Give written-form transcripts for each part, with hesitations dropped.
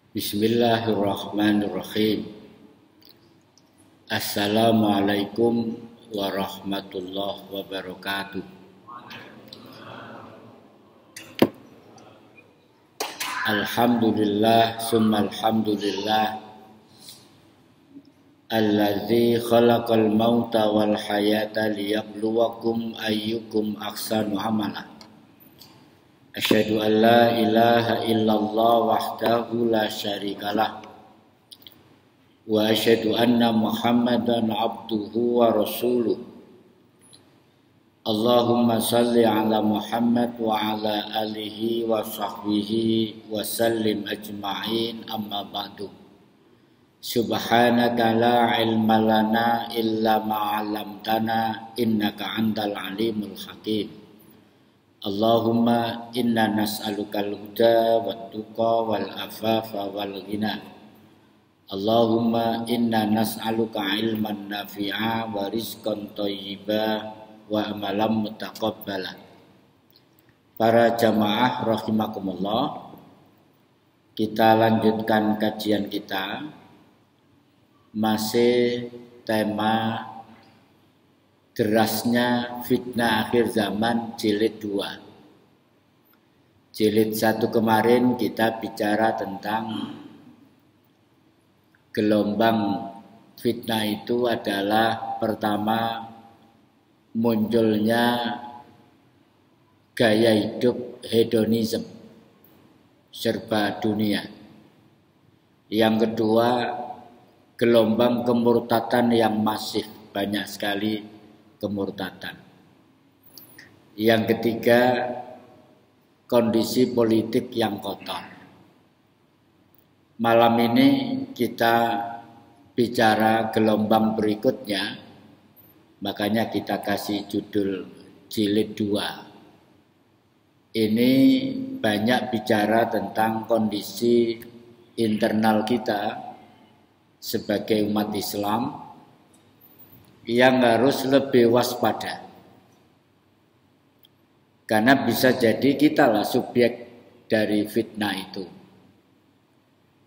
Bismillahirrahmanirrahim. Assalamualaikum warahmatullahi wabarakatuh. Alhamdulillah summa alhamdulillah allazi khalaqal mauta wal hayata liyabluwakum ayyukum ahsanu amala. Asyhadu an la ilaha illallah wahdahu la syarikalah wa asyhadu anna Muhammadan abduhu wa rasuluh. Allahumma salli ala Muhammad wa ala alihi wa sahbihi wa sallim ajma'in, amma ba'du. Subhanaka la ilma lana illa ma 'allamtana innaka antal alimul hakim. Allahumma inna nas'alukal huda wat tuqa wal afafa wal ghina. Allahumma inna nas'aluka ilman nafi'a wa rizqan thayyiba wa amalan mutaqabbala. Para jamaah rahimakumullah, kita lanjutkan kajian kita, masih tema derasnya fitnah akhir zaman jilid 2. Jilid 1 kemarin kita bicara tentang gelombang fitnah itu adalah pertama munculnya gaya hidup hedonisme, serba dunia. Yang kedua, gelombang kemurtatan yang masif, banyak sekali kemurtatan. Yang ketiga, kondisi politik yang kotor. Malam ini kita bicara gelombang berikutnya, makanya kita kasih judul jilid 2. Ini banyak bicara tentang kondisi internal kita sebagai umat Islam yang harus lebih waspada, karena bisa jadi kitalah subjek dari fitnah itu.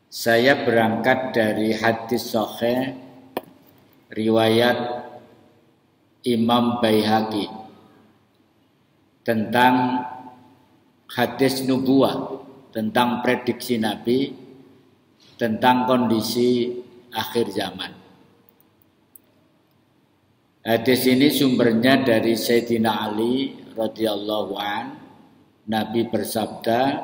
Saya berangkat dari hadis sahih riwayat Imam Baihaqi tentang hadis nubuwah, tentang prediksi Nabi tentang kondisi akhir zaman. Hadis ini sumbernya dari Sayyidina Ali radhiyallahu an. Nabi bersabda,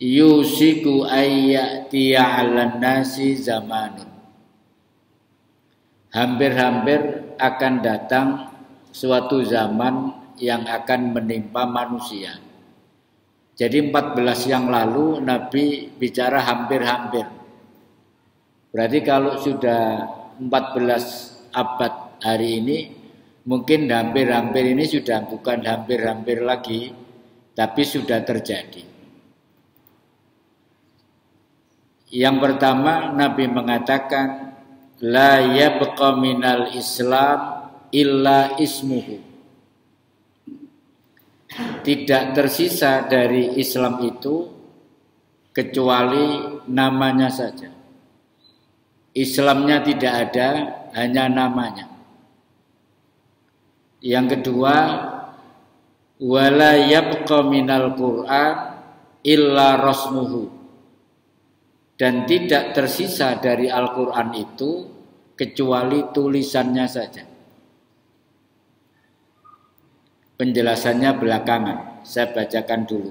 yusiku ayyatiya 'alan nasi zamanun. Hampir-hampir akan datang suatu zaman yang akan menimpa manusia. Jadi 14 yang lalu Nabi bicara hampir-hampir. Berarti kalau sudah 14 abad hari ini, mungkin hampir-hampir ini sudah bukan hampir-hampir lagi, tapi sudah terjadi. Yang pertama, Nabi mengatakan, la yabqa minal Islam illa ismuhu. Tidak tersisa dari Islam itu kecuali namanya saja. Islamnya tidak ada, hanya namanya. Yang kedua, wala yabqa minal Qur'an illa rasmuhu. Dan tidak tersisa dari Al-Qur'an itu kecuali tulisannya saja. Penjelasannya belakangan, saya bacakan dulu.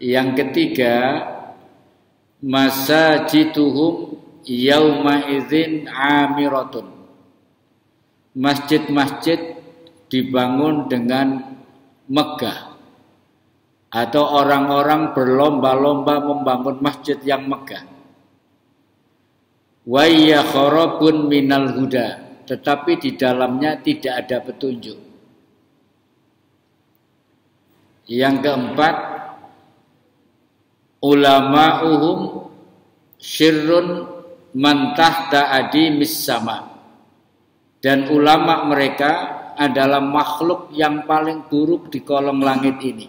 Yang ketiga, masajituhum yauma idzin amiratun. Masjid-masjid dibangun dengan megah, atau orang-orang berlomba-lomba membangun masjid yang megah. Wa ya kharabun minal huda, tetapi di dalamnya tidak ada petunjuk. Yang keempat, ulama'uhum syirrun man tahta adimis sama. Dan ulama mereka adalah makhluk yang paling buruk di kolong langit ini.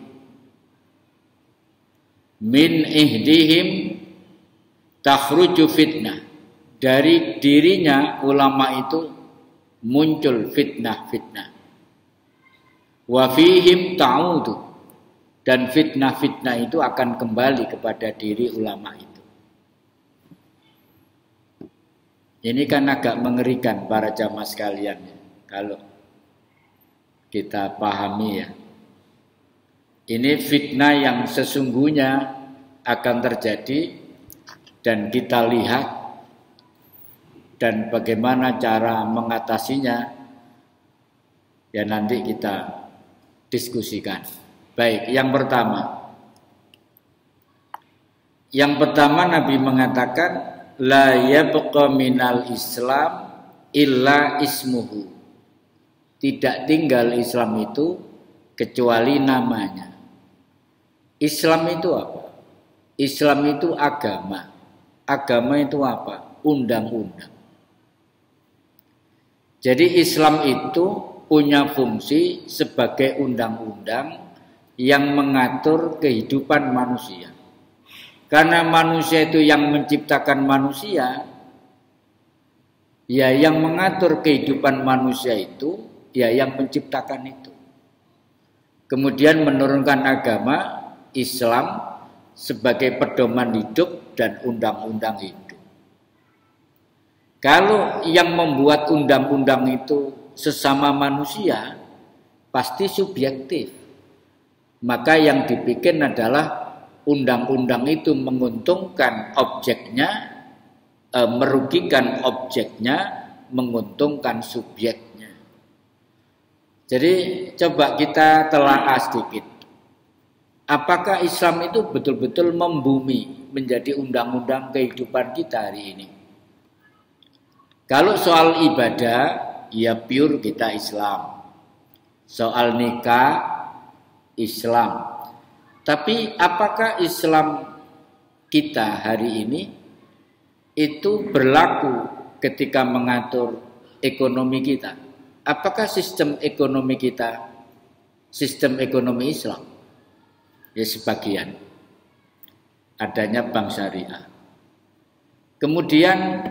min ihdihim takhruju fitnah, dari dirinya ulama itu muncul fitnah-fitnah. Wa fihim ta'udu, dan fitnah-fitnah itu akan kembali kepada diri ulama itu. Ini kan agak mengerikan para jamaah sekalian ya, kalau kita pahami ya. Ini fitnah yang sesungguhnya akan terjadi dan kita lihat, dan bagaimana cara mengatasinya ya nanti kita diskusikan. Baik, yang pertama Nabi mengatakan la yabqa minal Islam illa ismuhu, tidak tinggal Islam itu kecuali namanya. Islam itu apa? Islam itu agama. Agama itu apa? Undang-undang. Jadi Islam itu punya fungsi sebagai undang-undang yang mengatur kehidupan manusia. Karena manusia itu yang menciptakan manusia, ya yang mengatur kehidupan manusia itu, ya yang menciptakan itu. Kemudian menurunkan agama Islam sebagai pedoman hidup dan undang-undang hidup. Kalau yang membuat undang-undang itu sesama manusia, pasti subjektif. Maka yang dibikin adalah undang-undang itu menguntungkan objeknya, merugikan objeknya, menguntungkan subjeknya. Jadi coba kita telaah sedikit. Apakah Islam itu betul-betul membumi menjadi undang-undang kehidupan kita hari ini? Kalau soal ibadah, ya pure kita Islam. Soal nikah, Islam. Tapi apakah Islam kita hari ini itu berlaku ketika mengatur ekonomi kita? Apakah sistem ekonomi kita sistem ekonomi Islam? Ya sebagian. Adanya bank syariah. Kemudian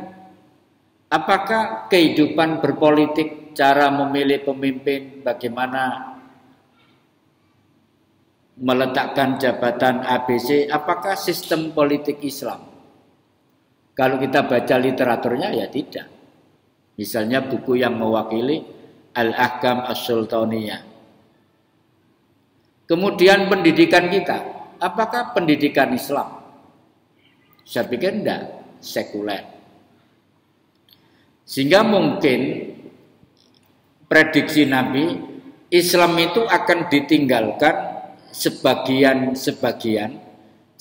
apakah kehidupan berpolitik, cara memilih pemimpin, bagaimana meletakkan jabatan ABC, apakah sistem politik Islam? Kalau kita baca literaturnya ya tidak. Misalnya buku yang mewakili Al-Ahkam As-Sultaniyah. Kemudian pendidikan kita, apakah pendidikan Islam? Saya pikir enggak, sekuler. Sehingga mungkin prediksi Nabi, Islam itu akan ditinggalkan sebagian-sebagian.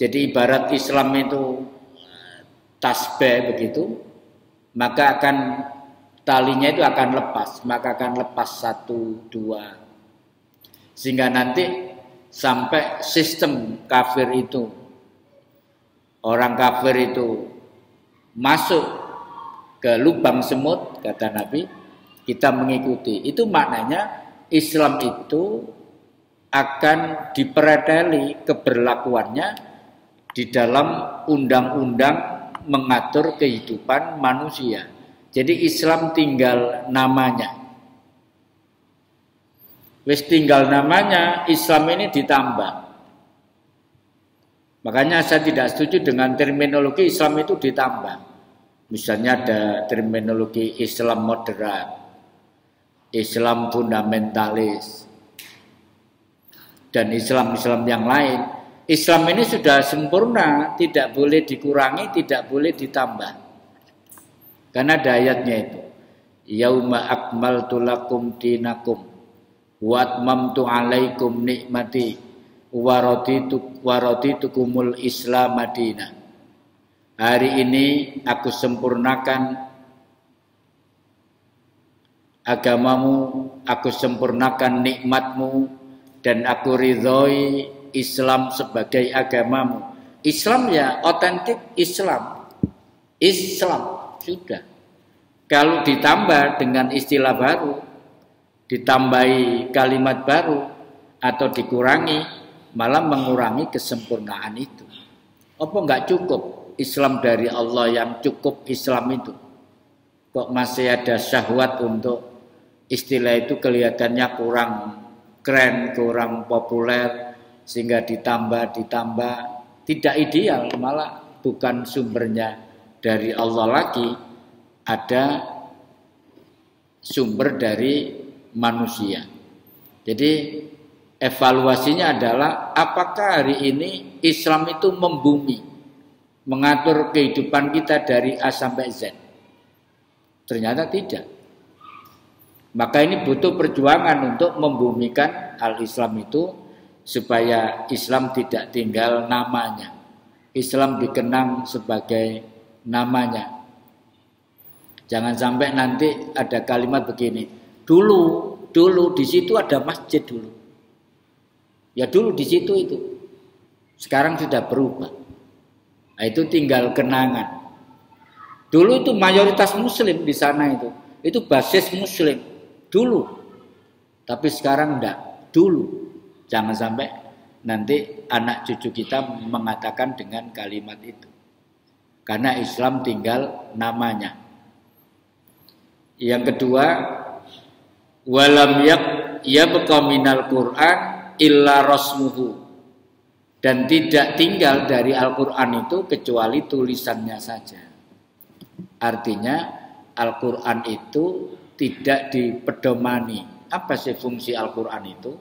Jadi ibarat Islam itu tasbih begitu, maka akan talinya itu akan lepas, maka akan lepas 1, 2. Sehingga nanti sampai sistem kafir itu, orang kafir itu masuk ke lubang semut, kata Nabi, kita mengikuti. Itu maknanya Islam itu akan dipreteli keberlakuannya di dalam undang-undang mengatur kehidupan manusia. Jadi Islam tinggal namanya. Wis tinggal namanya, Islam ini ditambah. Makanya saya tidak setuju dengan terminologi Islam itu ditambah. Misalnya ada terminologi Islam moderat, Islam fundamentalis, dan Islam-Islam yang lain. Islam ini sudah sempurna, tidak boleh dikurangi, tidak boleh ditambah. Karena ada ayatnya itu. Yauma akmaltu lakum dinakum wa atmamtu alaikum nikmati wa raditukumul Islam madinah. Hari ini aku sempurnakan agamamu, aku sempurnakan nikmatmu, dan aku ridhoi Islam sebagai agamamu. Islam ya otentik Islam. Islam sudah. Kalau ditambah dengan istilah baru, ditambahi kalimat baru, atau dikurangi, malah mengurangi kesempurnaan itu. Apa enggak cukup Islam dari Allah yang cukup Islam itu? Kok masih ada syahwat untuk istilah itu kelihatannya kurang keren, kurang populer, sehingga ditambah tidak ideal, malah bukan sumbernya dari Allah lagi, ada sumber dari manusia. Jadi evaluasinya adalah apakah hari ini Islam itu membumi, mengatur kehidupan kita dari A sampai Z? Ternyata tidak. Maka ini butuh perjuangan untuk membumikan al-Islam itu supaya Islam tidak tinggal namanya. Islam dikenang sebagai namanya. Jangan sampai nanti ada kalimat begini, dulu di situ ada masjid dulu. Ya dulu di situ itu. Sekarang sudah berubah. Nah, itu tinggal kenangan. Dulu itu mayoritas muslim di sana itu. Itu basis muslim dulu. Tapi sekarang enggak, dulu. Jangan sampai nanti anak cucu kita mengatakan dengan kalimat itu. Karena Islam tinggal namanya. Yang kedua, walam yabqa minal Qur'an illa rasmuhu, dan tidak tinggal dari Al-Qur'an itu kecuali tulisannya saja. Artinya Al-Qur'an itu tidak dipedomani. Apa sih fungsi Al-Qur'an itu?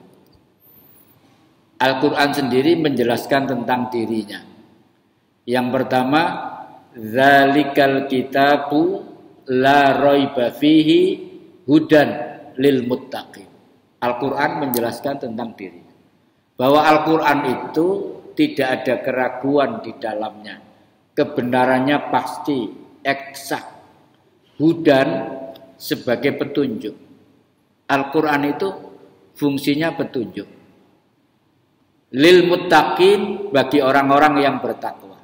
Al-Qur'an sendiri menjelaskan tentang dirinya. Yang pertama, dzalikal kitabu la raiba fihi hudan lil muttaqin. Al-Qur'an menjelaskan tentang dirinya. Bahwa Al-Quran itu tidak ada keraguan di dalamnya. Kebenarannya pasti, eksak. Hudan sebagai petunjuk. Al-Quran itu fungsinya petunjuk. Lil muttaqin, bagi orang-orang yang bertakwa.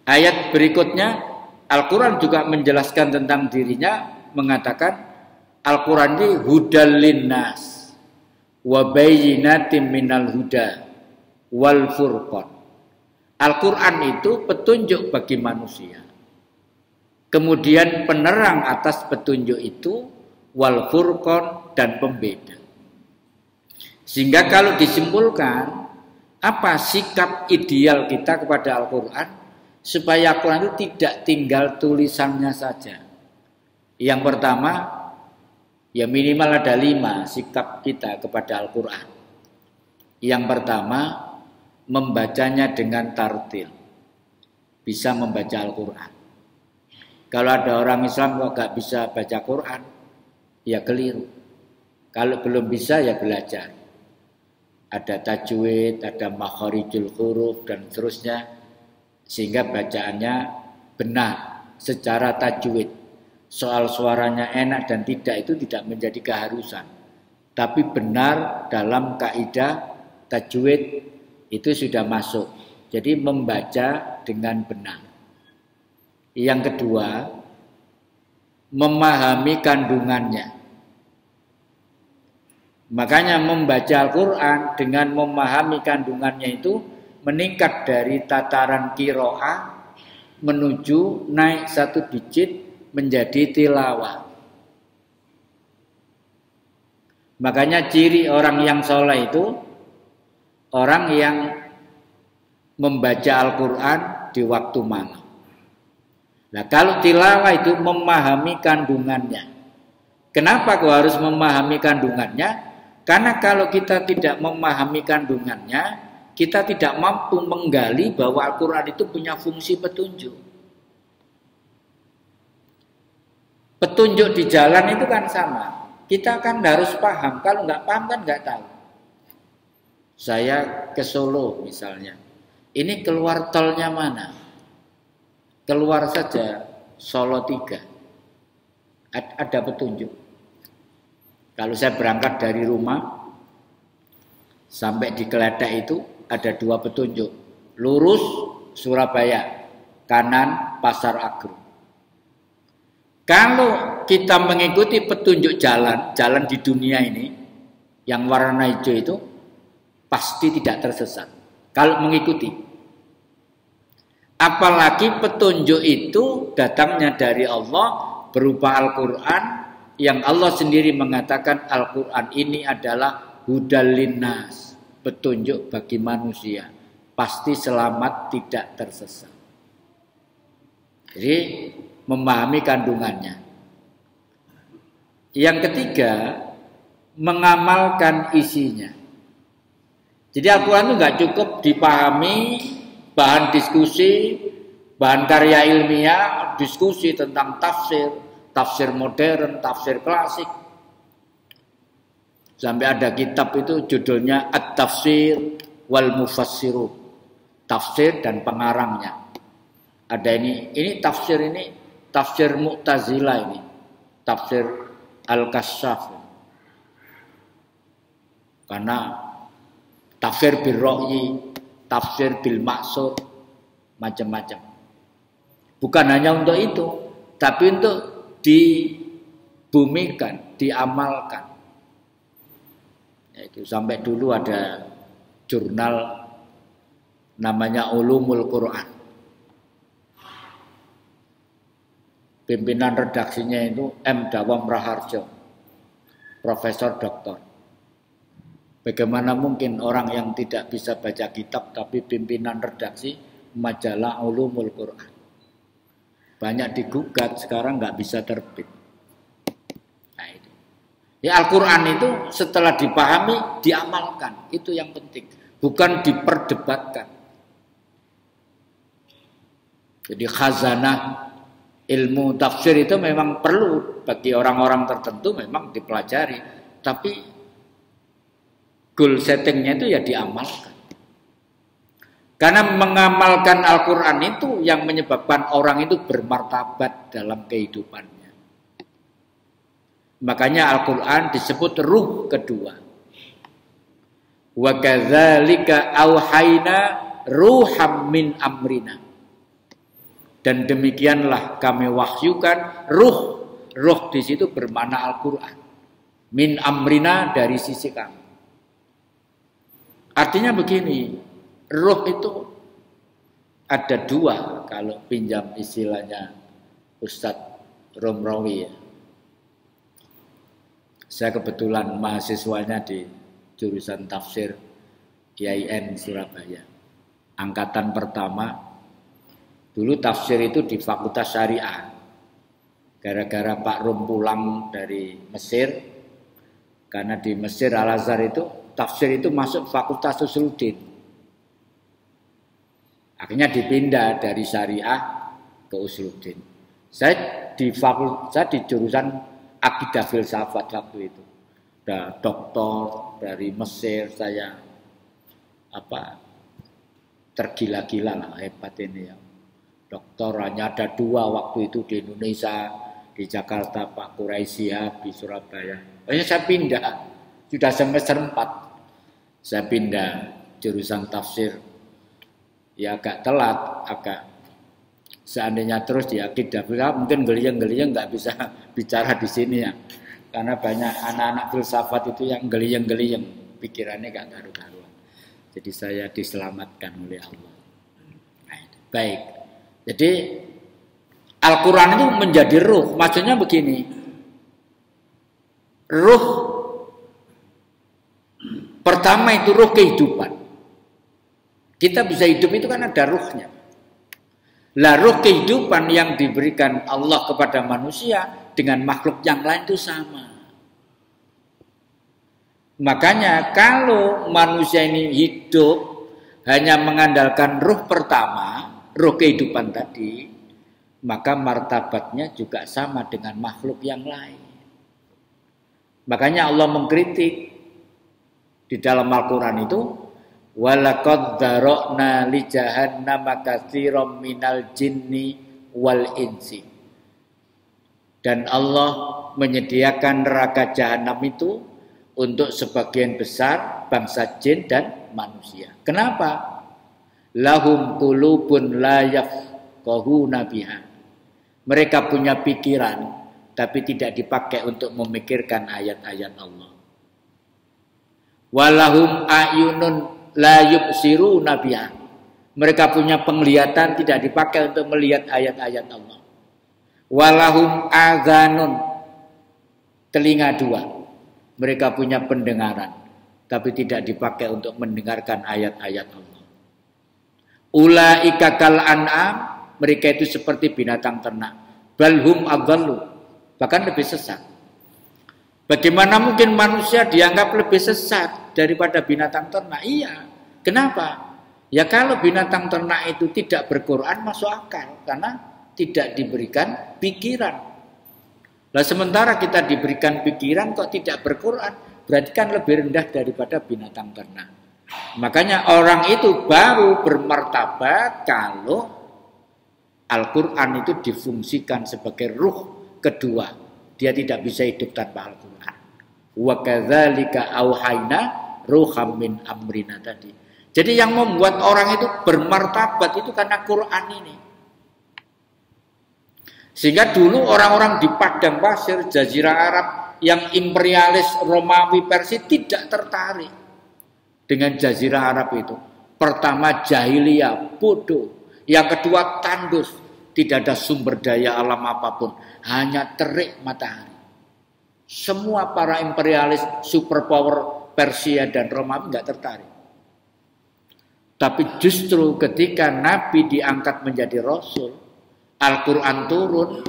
Ayat berikutnya, Al-Quran juga menjelaskan tentang dirinya, mengatakan Al-Quran ini hudal linnas wa bayyinatin minal huda wal furqan. Al-Quran itu petunjuk bagi manusia. Kemudian penerang atas petunjuk itu wal furqan, dan pembeda. Sehingga kalau disimpulkan, apa sikap ideal kita kepada Al-Quran supaya Al-Quran itu tidak tinggal tulisannya saja. Yang pertama, ya minimal ada 5 sikap kita kepada Al-Quran. Yang pertama, membacanya dengan tartil. Bisa membaca Al-Quran. Kalau ada orang Islam kok gak bisa baca Quran, ya keliru. Kalau belum bisa ya belajar. Ada tajwid, ada makharijul huruf dan seterusnya, sehingga bacaannya benar secara tajwid. Soal suaranya enak dan tidak itu tidak menjadi keharusan, tapi benar dalam kaidah tajwid itu sudah masuk. Jadi membaca dengan benar. Yang kedua, memahami kandungannya. Makanya membaca Al-Quran dengan memahami kandungannya itu meningkat dari tataran qiraah menuju naik 1 digit menjadi tilawah. Makanya ciri orang yang soleh itu orang yang membaca Al-Quran di waktu malam. Nah, kalau tilawah itu memahami kandungannya. Kenapa kau harus memahami kandungannya? Karena kalau kita tidak memahami kandungannya, kita tidak mampu menggali bahwa Al-Quran itu punya fungsi petunjuk. Petunjuk di jalan itu kan sama. Kita kan harus paham. Kalau nggak paham kan nggak tahu. Saya ke Solo misalnya. Ini keluar tolnya mana? Keluar saja Solo 3. Ada petunjuk. Kalau saya berangkat dari rumah sampai di Kletek itu ada 2 petunjuk. Lurus Surabaya, kanan Pasar Agro. Kalau kita mengikuti petunjuk jalan di dunia ini yang warna hijau itu, pasti tidak tersesat kalau mengikuti. Apalagi petunjuk itu datangnya dari Allah berupa Al-Quran, yang Allah sendiri mengatakan Al-Quran ini adalah hudal linnas, petunjuk bagi manusia, pasti selamat, tidak tersesat. Jadi memahami kandungannya. Yang ketiga, mengamalkan isinya. Jadi Al-Quran itu nggak cukup dipahami, bahan diskusi, bahan karya ilmiah, diskusi tentang tafsir, tafsir modern, tafsir klasik. Sampai ada kitab itu judulnya At-Tafsir wal Mufassirun, tafsir dan pengarangnya. Ada ini tafsir Mu'tazilah, ini tafsir Al-Kasyaf. Karena tafsir bil ra'yi, tafsir bil maksud, macam-macam. Bukan hanya untuk itu, tapi untuk dibumikan, diamalkan. Itu sampai dulu ada jurnal namanya Ulumul Quran. Pimpinan redaksinya itu M. Dawam Raharjo, Profesor Doktor. Bagaimana mungkin orang yang tidak bisa baca kitab tapi pimpinan redaksi majalah Ulumul Quran? Banyak digugat, sekarang nggak bisa terbit. Nah, itu. Ya, Al-Quran itu setelah dipahami, diamalkan. Itu yang penting. Bukan diperdebatkan. Jadi khazanah ilmu tafsir itu memang perlu bagi orang-orang tertentu, memang dipelajari. Tapi goal settingnya itu ya diamalkan. Karena mengamalkan Al-Quran itu yang menyebabkan orang itu bermartabat dalam kehidupannya. Makanya Al-Quran disebut ruh kedua. Wa kadzalika auhayna ruham min amrina. Dan demikianlah kami wahyukan ruh. Ruh di situ bermakna Al-Quran. Min amrina, dari sisi kami. Artinya begini, ruh itu ada dua kalau pinjam istilahnya Ustadz Romrawi ya. Saya kebetulan mahasiswanya di jurusan tafsir IAIN Surabaya. Angkatan pertama, dulu tafsir itu di Fakultas Syariah. Gara-gara Pak Rum pulang dari Mesir, karena di Mesir Al-Azhar itu tafsir itu masuk Fakultas Usuluddin. Akhirnya dipindah dari syariah ke Usuluddin. Saya di jurusan akidah filsafat waktu itu. Ada doktor dari Mesir, saya tergila-gila lah, hebat ini ya. Doktor hanya ada 2 waktu itu di Indonesia, di Jakarta Pak Quraisy di Surabaya. Akhirnya saya pindah, sudah semester 4. Saya pindah jurusan tafsir. Ya agak telat, seandainya terus di akidah filsafat mungkin geliyeng-geliyeng nggak bisa bicara di sini ya. Karena banyak anak-anak filsafat itu yang geliyeng-geliyeng, pikirannya nggak karu-karuan. Jadi saya diselamatkan oleh Allah. Baik. Jadi Al-Quran itu menjadi ruh. Maksudnya begini. Ruh pertama itu ruh kehidupan. Kita bisa hidup itu kan ada ruhnya. Lah ruh kehidupan yang diberikan Allah kepada manusia dengan makhluk yang lain itu sama. Makanya kalau manusia ini hidup hanya mengandalkan ruh pertama, ruh kehidupan tadi, maka martabatnya juga sama dengan makhluk yang lain. Makanya Allah mengkritik di dalam Al-Quran itu, walaqad dzara'na li jahannama katsiran minal jinni wal insi. Dan Allah menyediakan neraka jahanam itu untuk sebagian besar bangsa jin dan manusia. Kenapa? Lahum qulubun la yafqahuna biha. Mereka punya pikiran tapi tidak dipakai untuk memikirkan ayat-ayat Allah. Walahum ayunun la yubsiruna biha. Mereka punya penglihatan tidak dipakai untuk melihat ayat-ayat Allah. Walahum adhanun, telinga dua. Mereka punya pendengaran, tapi tidak dipakai untuk mendengarkan ayat-ayat Allah. Ulaika kal an'am, mereka itu seperti binatang ternak. Balhum adhallu, bahkan lebih sesat. Bagaimana mungkin manusia dianggap lebih sesat daripada binatang ternak? Iya. Kenapa? Ya kalau binatang ternak itu tidak berquran masuk akal, karena tidak diberikan pikiran. Nah sementara kita diberikan pikiran kok tidak berquran, berarti kan lebih rendah daripada binatang ternak. Makanya orang itu baru bermartabat kalau Al-Quran itu difungsikan sebagai ruh kedua. Dia tidak bisa hidup tanpa Al-Quran. Wa kadzalika auhayna ruham min amrina tadi. Jadi yang membuat orang itu bermartabat itu karena Quran ini. Sehingga dulu orang-orang di padang pasir, jazirah Arab yang imperialis Romawi Persia tidak tertarik dengan jazirah Arab itu. Pertama jahiliyah, bodoh. Yang kedua tandus, tidak ada sumber daya alam apapun, hanya terik matahari. Semua para imperialis superpower Persia dan Romawi nggak tertarik. Tapi justru ketika Nabi diangkat menjadi Rasul, Al-Quran turun,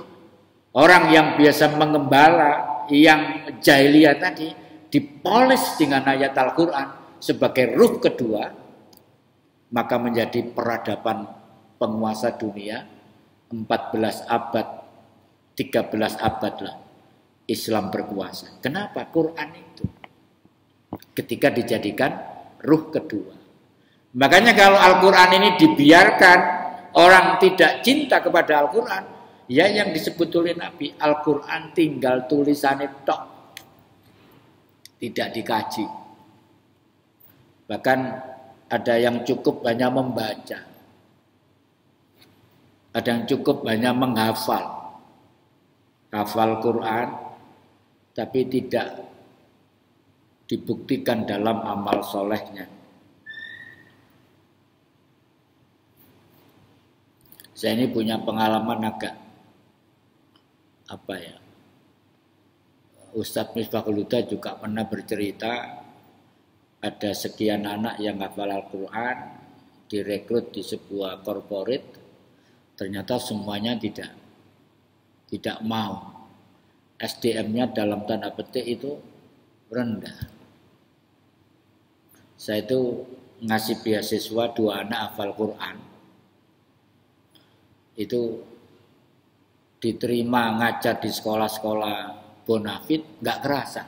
orang yang biasa mengembala, yang jahiliyah tadi, dipoles dengan ayat Al-Quran sebagai ruh kedua, maka menjadi peradaban penguasa dunia 14 abad, 13 abad lah Islam berkuasa. Kenapa? Quran itu ketika dijadikan ruh kedua. Makanya kalau Al-Quran ini dibiarkan, orang tidak cinta kepada Al-Quran, ya yang disebut oleh Nabi, Al-Quran tinggal tulisannya tok, tidak dikaji. Bahkan ada yang cukup hanya membaca, ada yang cukup hanya menghafal, hafal Quran, tapi tidak dibuktikan dalam amal solehnya. Saya ini punya pengalaman agak Ustadz Misbahul Huda juga pernah bercerita ada sekian anak yang hafal Al-Quran direkrut di sebuah korporat, ternyata semuanya tidak mau. SDM-nya dalam tanda petik itu rendah. Saya itu ngasih beasiswa 2 anak hafal Quran, itu diterima ngajar di sekolah-sekolah bonafit, nggak kerasa.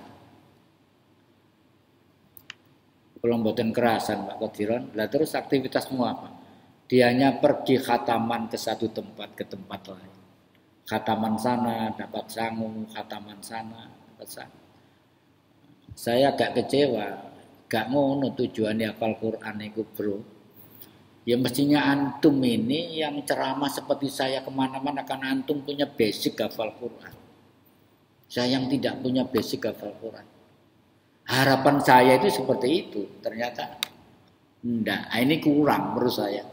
Kalau mboten kerasan Pak Qadiron, lah terus aktivitasmu apa? Dianya pergi khataman ke satu tempat ke tempat lain. Khataman sana dapat sangu, khataman sana dapat sangu. Saya agak kecewa, gak ngono tujuannya hafal Quran itu bro. Ya mestinya antum ini yang ceramah seperti saya kemana-mana, kan antum punya basic hafal Quran. Saya yang tidak punya basic hafal Quran. Harapan saya itu seperti itu, ternyata enggak. Ini kurang menurut saya.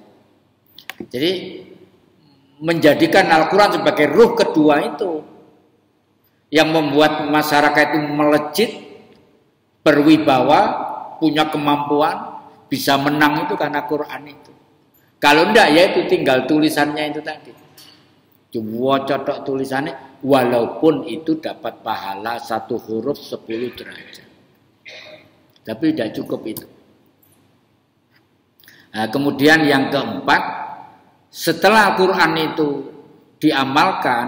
Jadi menjadikan Al-Quran sebagai ruh kedua itu yang membuat masyarakat itu melejit, berwibawa, punya kemampuan, bisa menang itu karena Quran itu. Kalau enggak ya itu tinggal tulisannya itu tadi. Coba cocok tulisannya, walaupun itu dapat pahala 1 huruf 10 derajat. Tapi tidak cukup itu. Nah, kemudian yang keempat, setelah Al-Quran itu diamalkan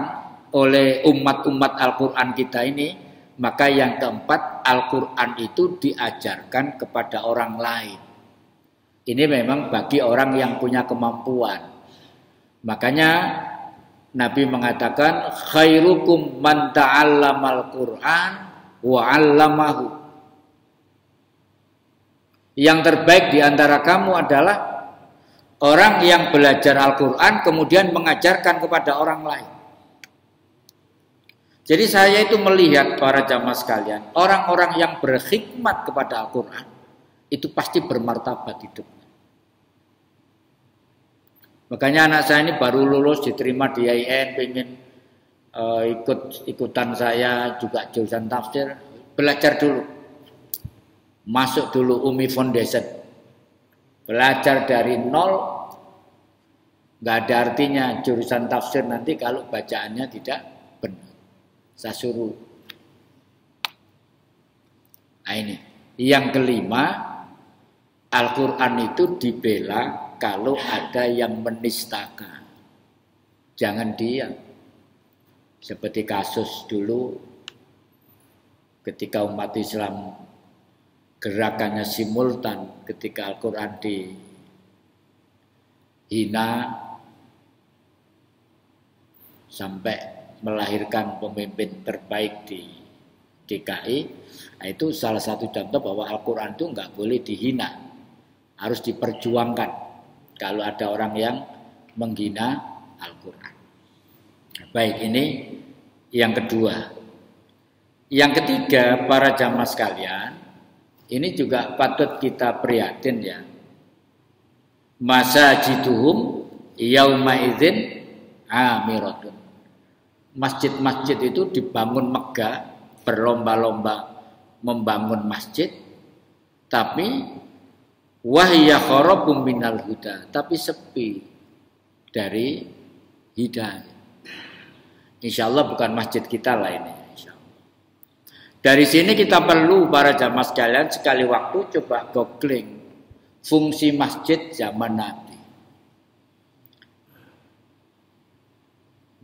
oleh umat-umat Al-Quran kita ini, maka yang keempat, Al-Quran itu diajarkan kepada orang lain. Ini memang bagi orang yang punya kemampuan. Makanya Nabi mengatakan, khairukum man ta'allamal Qur'an wa 'allamahu. Yang terbaik di antara kamu adalah orang yang belajar Al-Quran kemudian mengajarkan kepada orang lain. Jadi saya itu melihat para jamaah sekalian, orang-orang yang berkhidmat kepada Al-Quran itu pasti bermartabat hidup. Makanya anak saya ini baru lulus diterima di IAIN, pengen ikutan saya juga jurusan tafsir, belajar dulu, masuk dulu Umi Foundation, belajar dari nol, nggak ada artinya jurusan tafsir nanti kalau bacaannya tidak benar. Saya suruh. Nah ini, yang kelima, Al-Quran itu dibela kalau ada yang menistakan. Jangan diam. Seperti kasus dulu ketika umat Islam gerakannya simultan ketika Al-Quran dihina sampai melahirkan pemimpin terbaik di DKI. Nah, itu salah satu contoh bahwa Al-Quran itu nggak boleh dihina, harus diperjuangkan kalau ada orang yang menghina Al-Quran. Baik, ini yang kedua. Yang ketiga, para jamaah sekalian, ini juga patut kita prihatin ya. Masajiduhum yauma idzin amiratun. Masjid-masjid itu dibangun megah, berlomba-lomba membangun masjid, tapi wahya kharabum minal huda, tapi sepi dari hidayah. Insyaallah bukan masjid kita lah ini. Insyaallah. Dari sini kita perlu para jamaah sekalian sekali waktu coba googling fungsi masjid zaman Nabi.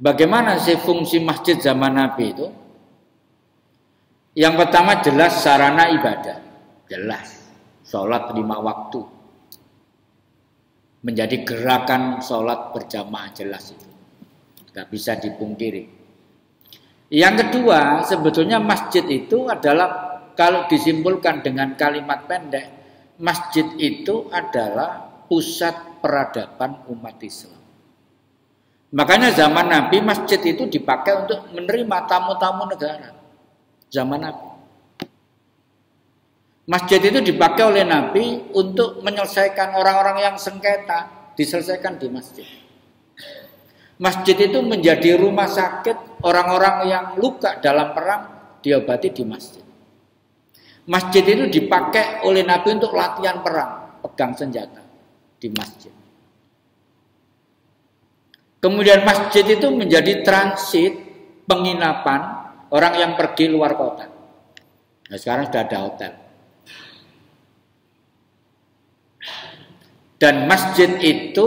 Bagaimana sih fungsi masjid zaman Nabi itu? Yang pertama jelas sarana ibadah, jelas sholat 5 waktu, menjadi gerakan sholat berjamaah, jelas itu, nggak bisa dipungkiri. Yang kedua, sebetulnya masjid itu adalah, kalau disimpulkan dengan kalimat pendek, masjid itu adalah pusat peradaban umat Islam. Makanya zaman Nabi masjid itu dipakai untuk menerima tamu-tamu negara. Zaman Nabi. Masjid itu dipakai oleh Nabi untuk menyelesaikan orang-orang yang sengketa, diselesaikan di masjid. Masjid itu menjadi rumah sakit orang-orang yang luka dalam perang, diobati di masjid. Masjid itu dipakai oleh Nabi untuk latihan perang, pegang senjata di masjid. Kemudian masjid itu menjadi transit penginapan orang yang pergi luar kota. Nah, sekarang sudah ada hotel. Dan masjid itu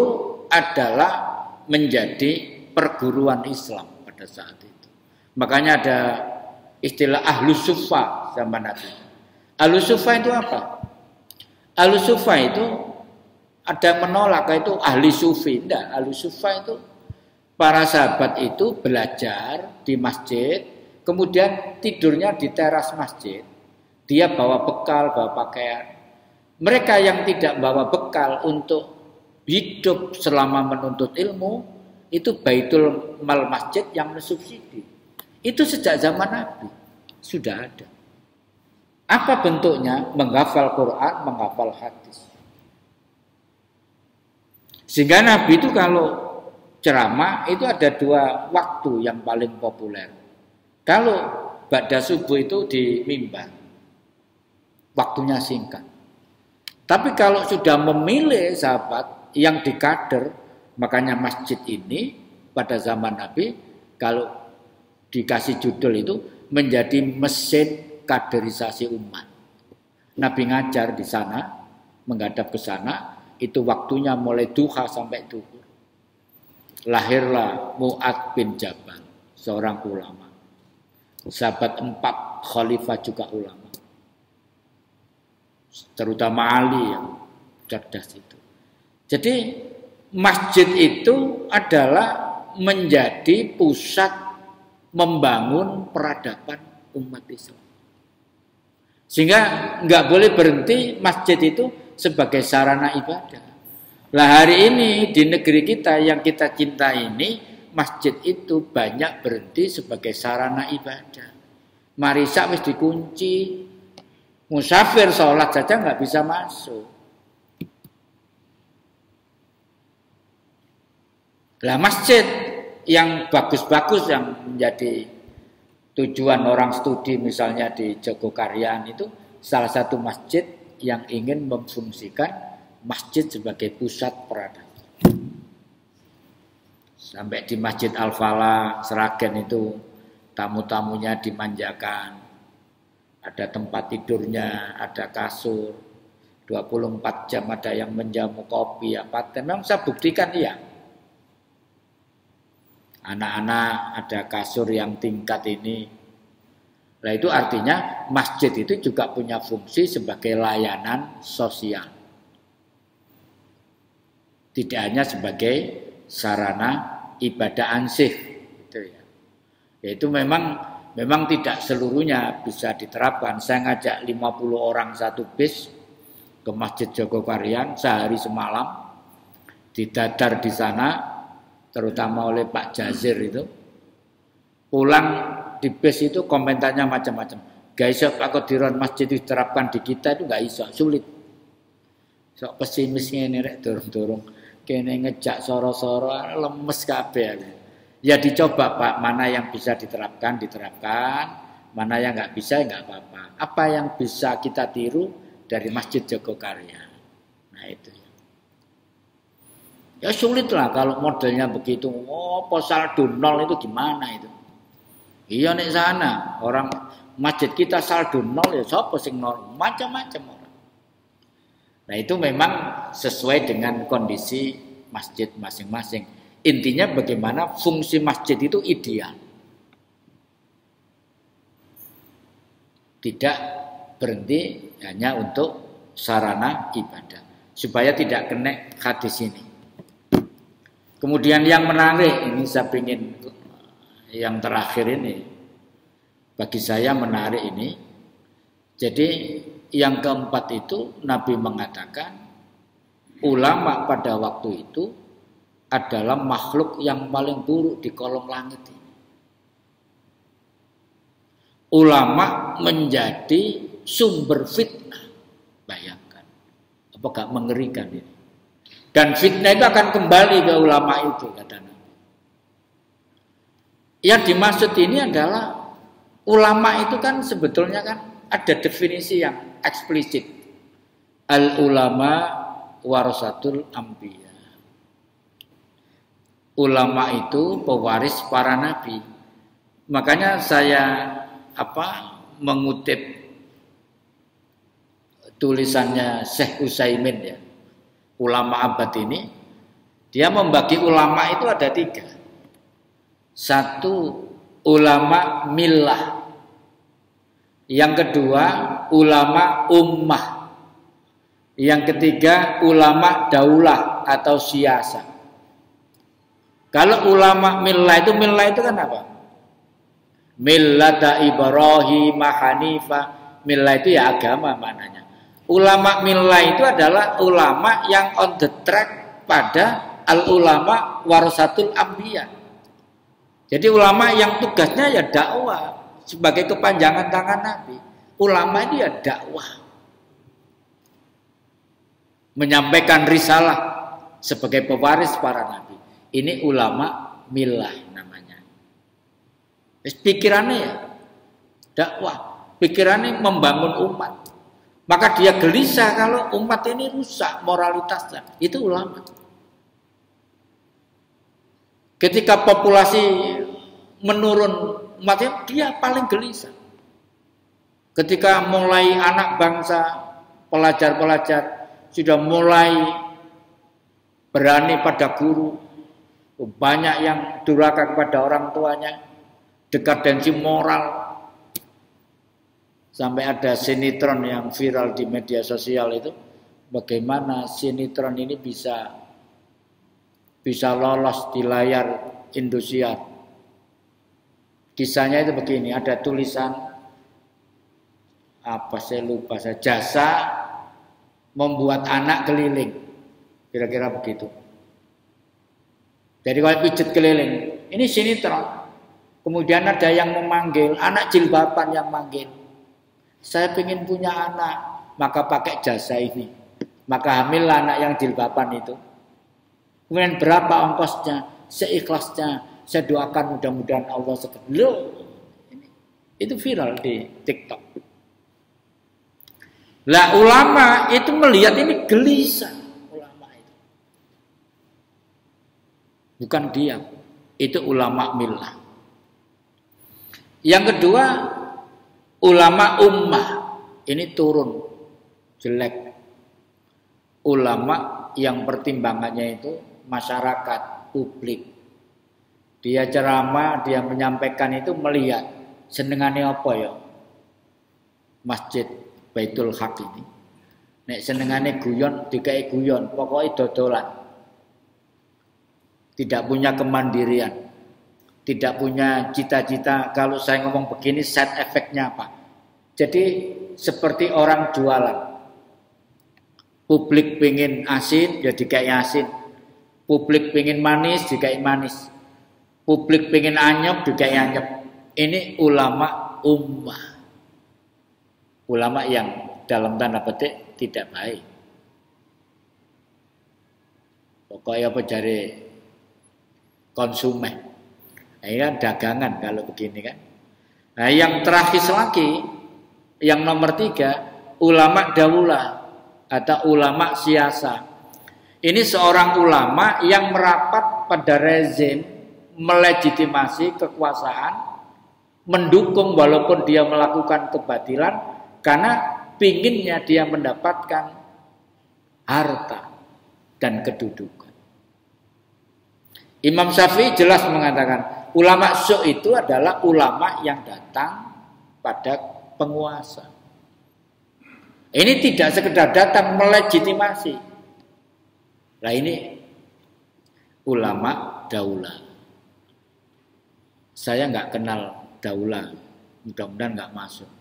adalah menjadi perguruan Islam pada saat itu. Makanya ada istilah Ahlus Sufa zaman Nabi. Ahlus Sufa itu apa? Ahlus Sufa itu ada yang menolak itu ahli sufi. Tidak, Ahlus Sufa itu para sahabat itu belajar di masjid, kemudian tidurnya di teras masjid. Dia bawa bekal, bawa pakaian. Mereka yang tidak bawa bekal untuk hidup selama menuntut ilmu, itu baitul mal masjid yang mensubsidi. Itu sejak zaman Nabi sudah ada. Apa bentuknya? Menghafal Quran, menghafal hadis. Sehingga Nabi itu kalau ceramah itu ada 2 waktu yang paling populer. Kalau ba'da subuh itu di mimbar, waktunya singkat. Tapi kalau sudah memilih sahabat yang dikader, makanya masjid ini pada zaman Nabi kalau dikasih judul itu menjadi mesin kaderisasi umat. Nabi ngajar di sana, menghadap ke sana, itu waktunya mulai duha sampai duhur. Lahirlah Mu'adz bin Jabal, seorang ulama. Sahabat 4 khalifah juga ulama. Terutama Ali yang cerdas itu. Jadi masjid itu adalah menjadi pusat membangun peradaban umat Islam. Sehingga nggak boleh berhenti masjid itu sebagai sarana ibadah. Lah hari ini di negeri kita yang kita cinta ini, masjid itu banyak berhenti sebagai sarana ibadah. Marisa wis dikunci, Musafir sholat saja nggak bisa masuk. Lah masjid yang bagus-bagus yang menjadi tujuan orang studi misalnya di Jogokaryaan itu salah satu masjid yang ingin memfungsikan masjid sebagai pusat peradaban. Sampai di Masjid Al-Falah Seragen itu tamu-tamunya dimanjakan. Ada tempat tidurnya, ada kasur, 24 jam ada yang menjamu kopi apa. Memang saya buktikan iya. Anak-anak ada kasur yang tingkat ini. Nah itu artinya masjid itu juga punya fungsi sebagai layanan sosial. Tidak hanya sebagai sarana ibadah ansih. Gitu ya. Yaitu memang tidak seluruhnya bisa diterapkan. Saya ngajak 50 orang satu bis ke Masjid Jogokaryaan sehari semalam. Didadar di sana. Terutama oleh Pak Jazir itu, pulang di bis itu komentarnya macam-macam. Gak iso Pak Qodiron masjid diterapkan di kita itu gak iso, sulit. Sok pesimisnya ini rek dorong-dorong, kene ngejak soro-soro lemes kabeh. Ya dicoba Pak, mana yang bisa diterapkan, mana yang nggak bisa nggak apa-apa. Apa yang bisa kita tiru dari Masjid Jogokaryaan. Nah itu. Ya sulit lah kalau modelnya begitu. Oh, saldo nol itu gimana itu? Iya nih sana orang masjid kita saldo nol ya siapa sing nol? Macam-macam orang. Nah itu memang sesuai dengan kondisi masjid masing-masing. Intinya bagaimana fungsi masjid itu ideal. Tidak berhenti hanya untuk sarana ibadah. Supaya tidak kena hadis ini. Kemudian yang menarik, ini saya ingin yang terakhir ini, bagi saya menarik ini. Jadi yang keempat itu Nabi mengatakan, ulama pada waktu itu adalah makhluk yang paling buruk di kolong langit ini. Ulama menjadi sumber fitnah. Bayangkan, apakah mengerikan ini? Dan fitnah itu akan kembali ke ulama itu, kata Nabi. Yang dimaksud ini adalah ulama itu kan sebetulnya kan ada definisi yang eksplisit. Al ulama warasatul anbiya. Ulama itu pewaris para nabi. Makanya saya mengutip tulisannya Syekh Utsaimin ya. Ulama abad ini, dia membagi ulama itu ada 3. Satu, ulama millah. Yang kedua, ulama ummah. Yang ketiga, ulama daulah atau siasa. Kalau ulama millah itu kan apa? Millata Ibrahim Hanifah. Millah itu ya agama maknanya. Ulama millah itu adalah ulama yang on the track pada al-ulama warasatul anbiya. Jadi ulama yang tugasnya ya dakwah sebagai kepanjangan tangan Nabi. Ulama itu ya dakwah. Menyampaikan risalah sebagai pewaris para nabi. Ini ulama millah namanya. Pikirannya ya dakwah, pikirannya membangun umat. Maka dia gelisah kalau umat ini rusak moralitasnya. Itu ulama. Ketika populasi menurun umatnya, dia paling gelisah. Ketika mulai anak bangsa, pelajar-pelajar sudah mulai berani pada guru, banyak yang durhaka kepada orang tuanya, dekadensi moral. Sampai ada sinetron yang viral di media sosial itu, bagaimana sinetron ini bisa lolos di layar Indosiar. Kisahnya itu begini, ada tulisan saya lupa, jasa membuat anak keliling, kira-kira begitu. Jadi kalau pijet keliling, ini sinetron. Kemudian ada yang memanggil, anak jilbaban yang manggil. Saya ingin punya anak, maka pakai jasa ini. Maka hamillah anak yang jilbaban itu. Kemudian berapa ongkosnya? Seikhlasnya. Saya doakan mudah-mudahan Allah seperti itu viral di TikTok. Lah ulama itu melihat ini gelisah. Ulama itu bukan diam. Itu ulama millah. Yang kedua, ulama ummah. Ini turun jelek. Ulama yang pertimbangannya itu masyarakat, publik. Dia ceramah, dia menyampaikan itu melihat senengannya apa ya? Masjid Baitul Haq ini. Nek senengannya guyon, dikai guyon, pokoknya dodolan. Tidak punya kemandirian. Tidak punya cita-cita, kalau saya ngomong begini side efeknya apa? Jadi seperti orang jualan. Publik pengen asin, ya dikai asin. Publik pengen manis, dikai manis. Publik pengen anyep, dikai anyep. Ini ulama ummah. Ulama yang dalam tanda petik tidak baik. Pokoknya apa jari konsumen. Nah, ini kan dagangan kalau begini kan. Nah, yang terakhir lagi, yang nomor 3, ulama daulah atau ulama siasa. Ini seorang ulama yang merapat pada rezim, melegitimasi kekuasaan, mendukung walaupun dia melakukan kebatilan, karena pinginnya dia mendapatkan harta dan kedudukan. Imam Syafi'i jelas mengatakan, ulama su' itu adalah ulama yang datang pada penguasa. Ini tidak sekedar datang melegitimasi. Nah ini ulama daulah. Saya nggak kenal daulah, mudah-mudahan nggak masuk.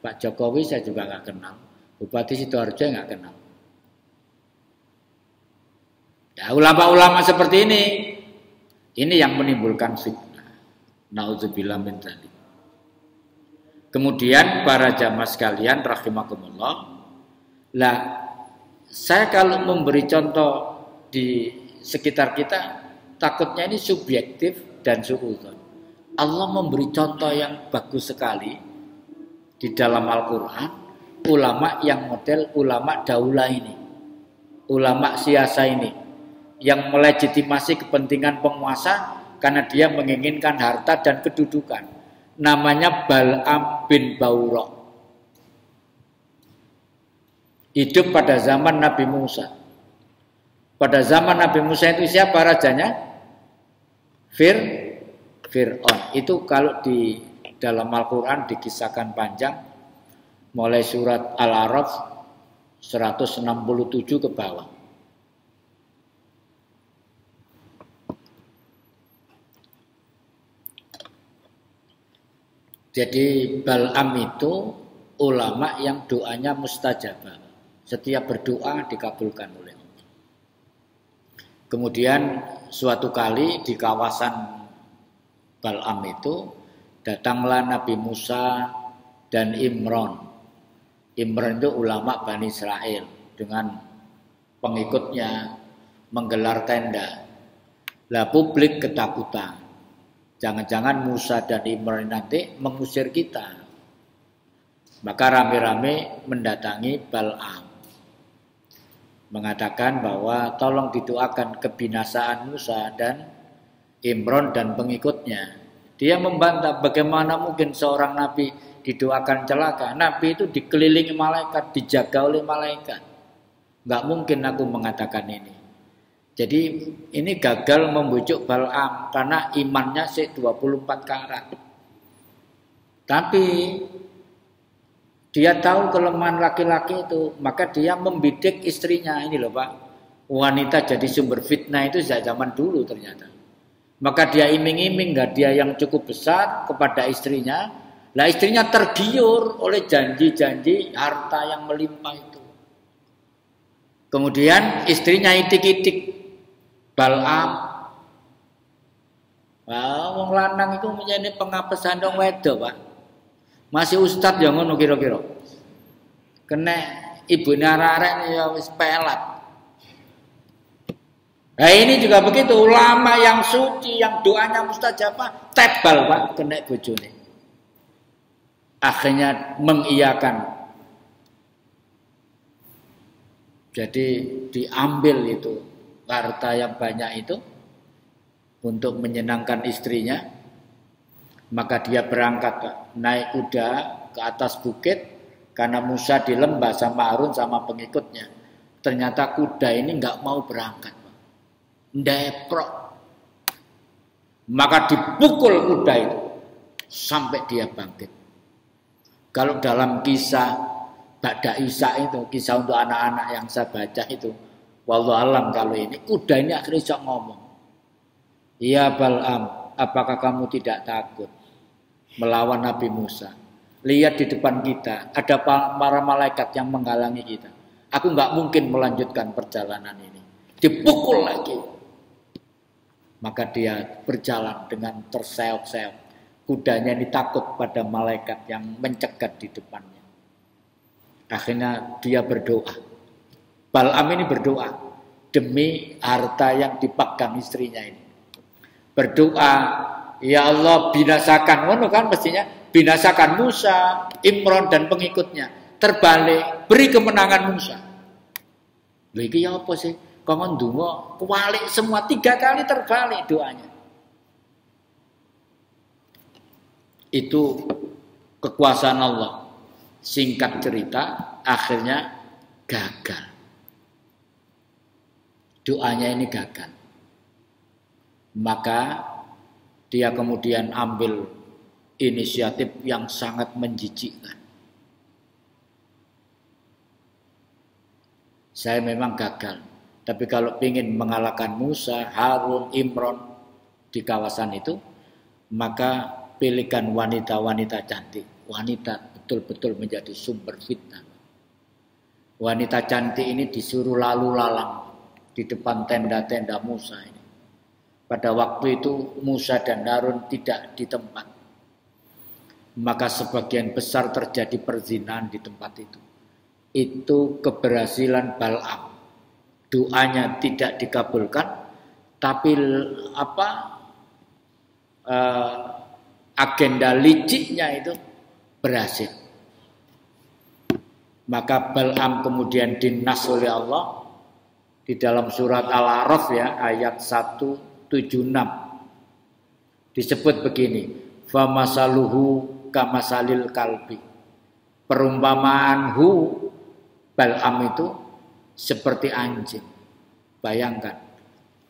Pak Jokowi saya juga nggak kenal. Bupati Sidoarjo nggak kenal. Ya, ulama-ulama seperti ini yang menimbulkan fitnah. Nauzubillah min dzalik. Kemudian para jamaah sekalian rahimakumullah. Lah, saya kalau memberi contoh di sekitar kita, takutnya ini subjektif dan suudzon. Allah memberi contoh yang bagus sekali di dalam Al-Quran, ulama yang model ulama daulah ini, ulama siasa ini, yang melegitimasi kepentingan penguasa karena dia menginginkan harta dan kedudukan. Namanya Bal'am bin Ba'urah. Hidup pada zaman Nabi Musa. Pada zaman Nabi Musa itu siapa rajanya? Fir'aun. Itu kalau di dalam Al-Quran dikisahkan panjang, mulai surat Al-A'raf 167 ke bawah. Jadi Bal'am itu ulama yang doanya mustajabah. Setiap berdoa dikabulkan oleh Allah. Kemudian suatu kali di kawasan Bal'am itu datanglah Nabi Musa dan Imran. Imran itu ulama Bani Israel dengan pengikutnya menggelar tenda. Lah publik ketakutan. Jangan-jangan Musa dan Imran nanti mengusir kita. Maka rame-rame mendatangi Bal'am. Mengatakan bahwa tolong didoakan kebinasaan Musa dan Imran dan pengikutnya. Dia membantah bagaimana mungkin seorang nabi didoakan celaka. Nabi itu dikelilingi malaikat, dijaga oleh malaikat. Enggak mungkin aku mengatakan ini. Jadi ini gagal membujuk Bal'am karena imannya 24 karat. Tapi dia tahu kelemahan laki-laki itu, maka dia membidik istrinya. Ini loh Pak, wanita jadi sumber fitnah itu sejak zaman dulu ternyata. Maka dia iming-iming dia yang cukup besar kepada istrinya. Lah istrinya tergiur oleh janji-janji harta yang melimpah itu. Kemudian istrinya itik-itik Bal'am. Wah, wong lanang itu menjadi pengapesan dong wedo, Pak. Masih ustad yang ngono kira-kira. Kena ibunya arek-arek ya wis pelat. Nah ini juga begitu, ulama yang suci, yang doanya mustajabah, tebal Pak kena bojone. Akhirnya mengiyakan. Jadi diambil itu harta yang banyak itu untuk menyenangkan istrinya. Maka dia berangkat Pak, naik kuda ke atas bukit karena Musa di lembah sama Harun sama pengikutnya. Ternyata kuda ini nggak mau berangkat, Pak. Ndeprok. Maka dipukul kuda itu sampai dia bangkit. Kalau dalam kisah Ba'da Isa itu, kisah untuk anak-anak yang saya baca itu, wallahu alam kalau ini, kuda ini akhirnya bisa ngomong. Ya Bal'am, apakah kamu tidak takut melawan Nabi Musa? Lihat di depan kita, ada para malaikat yang menghalangi kita. Aku nggak mungkin melanjutkan perjalanan ini. Dipukul lagi. Maka dia berjalan dengan terseok-seok. Kudanya ini takut pada malaikat yang mencegat di depannya. Akhirnya dia berdoa. Bal'am ini berdoa demi harta yang dipegang istrinya ini. Berdoa, ya Allah binasakan, kan mestinya binasakan Musa, Imran dan pengikutnya. Terbalik, beri kemenangan Musa. Lagi ya apa sih? Kongon dungo, kewalik semua 3 kali terbalik doanya. Itu kekuasaan Allah. Singkat cerita, akhirnya gagal. Doanya ini gagal. Maka dia kemudian ambil inisiatif yang sangat menjijikkan. Saya memang gagal, tapi kalau ingin mengalahkan Musa, Harun, Imran di kawasan itu, maka pilihkan wanita-wanita cantik. Wanita betul-betul menjadi sumber fitnah. Wanita cantik ini disuruh lalu lalang di depan tenda-tenda Musa ini. Pada waktu itu Musa dan Harun tidak di tempat. Maka sebagian besar terjadi perzinahan di tempat itu. Itu keberhasilan Bal'am. Doanya tidak dikabulkan, tapi agenda liciknya itu berhasil. Maka Bal'am kemudian dinas oleh Allah di dalam surat Al-A'raf ya ayat 176 disebut begini, famasaluhu kamasalil kalbi. Perumpamaan Bal'am itu seperti anjing. Bayangkan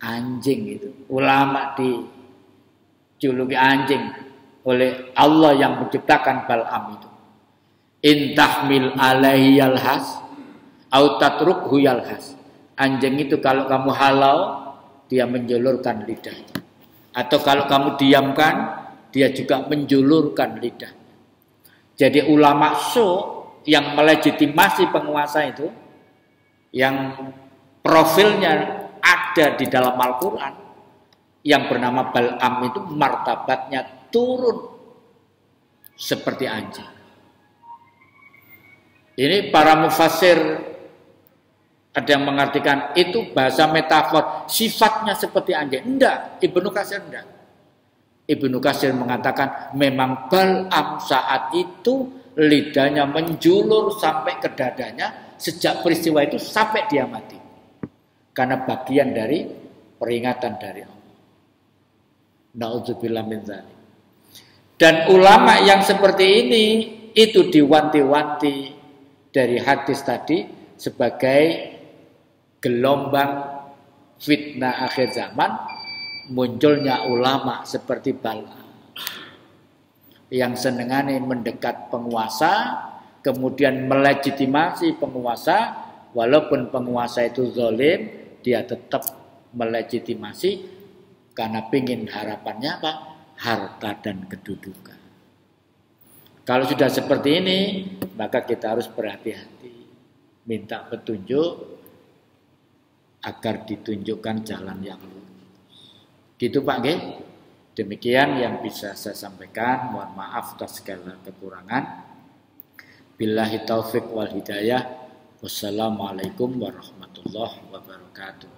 anjing itu, ulama dijuluki anjing oleh Allah yang menciptakan Bal'am itu. Intahmil alaihi yalhas au tatrukhu yalhas. Anjing itu kalau kamu halau, dia menjulurkan lidahnya. Atau kalau kamu diamkan, dia juga menjulurkan lidah. Jadi ulama yang melegitimasi penguasa itu, yang profilnya ada di dalam Al-Quran, yang bernama Bal'am itu martabatnya turun seperti anjing. Ini para mufassir ada yang mengartikan itu bahasa metafor, sifatnya seperti anjing. Enggak, Ibnu Katsir enggak. Ibnu Katsir mengatakan memang Bal'am saat itu lidahnya menjulur sampai ke dadanya sejak peristiwa itu sampai dia mati. Karena bagian dari peringatan dari Allah. Na'udzubillah min dzalik. Dan ulama yang seperti ini itu diwanti-wanti dari hadis tadi sebagai gelombang fitnah akhir zaman, munculnya ulama seperti Bal'am yang senengane mendekat penguasa, kemudian melegitimasi penguasa, walaupun penguasa itu zalim, dia tetap melegitimasi karena pingin harapannya apa? Harta dan kedudukan. Kalau sudah seperti ini, maka kita harus berhati-hati, minta petunjuk agar ditunjukkan jalan yang lurus. Gitu Pak G. Demikian yang bisa saya sampaikan. Mohon maaf atas segala kekurangan. Billahi taufik wal hidayah. Wassalamualaikum warahmatullahi wabarakatuh.